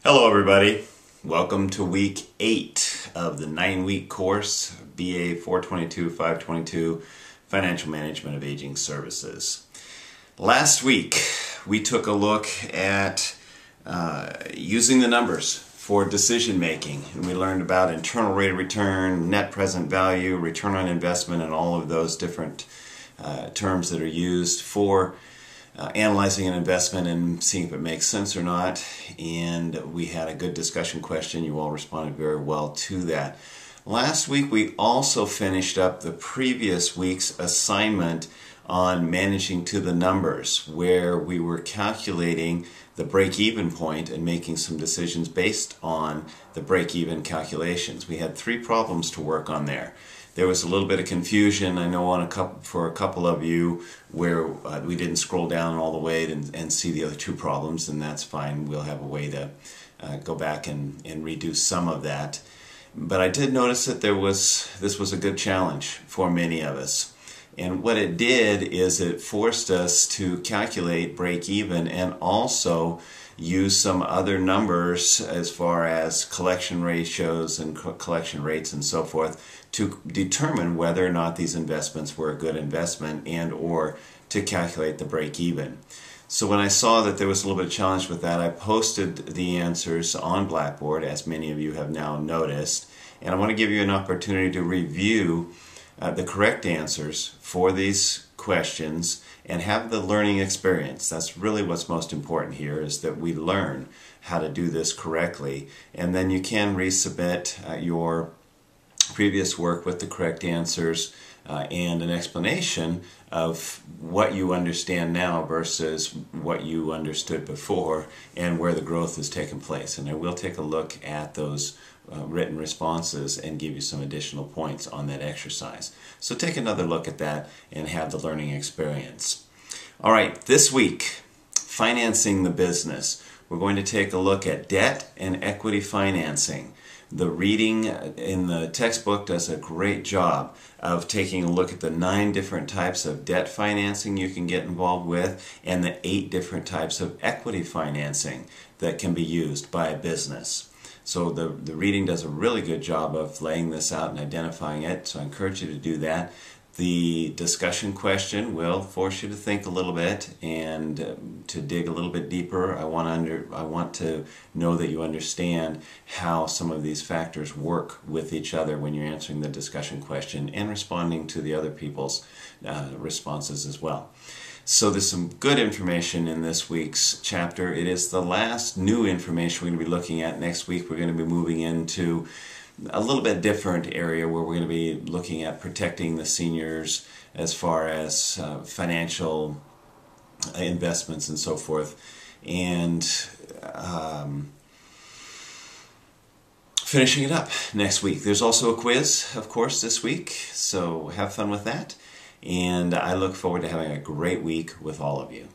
Hello everybody, welcome to week 8 of the 9-week course, BA 422-522, Financial Management of Aging Services. Last week we took a look at using the numbers for decision making, and we learned about internal rate of return, net present value, return on investment, and all of those different terms that are used for analyzing an investment and seeing if it makes sense or not. And we had a good discussion question. You all responded very well to that. Last week we also finished up the previous week's assignment on managing to the numbers, where we were calculating the break-even point and making some decisions based on the break-even calculations. We had 3 problems to work on there. There was a little bit of confusion, I know, for a couple of you, where we didn't scroll down all the way and see the other 2 problems, and that's fine. We'll have a way to go back and redo some of that. But I did notice that this was a good challenge for many of us. And what it did is it forced us to calculate break-even and also use some other numbers as far as collection ratios and collection rates and so forth to determine whether or not these investments were a good investment and or to calculate the break-even. So when I saw that there was a little bit of challenge with that, I posted the answers on Blackboard, as many of you have now noticed, and I want to give you an opportunity to review the correct answers for these questions and have the learning experience. That's really what's most important here, is that we learn how to do this correctly, and then you can resubmit your previous work with the correct answers and an explanation of what you understand now versus what you understood before and where the growth has taken place. And I will take a look at those written responses and give you some additional points on that exercise. So take another look at that and have the learning experience. All right, this week, financing the business. We're going to take a look at debt and equity financing. The reading in the textbook does a great job of taking a look at the 9 different types of debt financing you can get involved with and the 8 different types of equity financing that can be used by a business. So the reading does a really good job of laying this out and identifying it, so I encourage you to do that. The discussion question will force you to think a little bit and to dig a little bit deeper. I want to know that you understand how some of these factors work with each other when you're answering the discussion question and responding to the other people's responses as well. So there's some good information in this week's chapter. It is the last new information we're going to be looking at. Next week we're going to be moving into a little bit different area where we're going to be looking at protecting the seniors as far as financial investments and so forth, and finishing it up next week. There's also a quiz, of course, this week, so have fun with that, and I look forward to having a great week with all of you.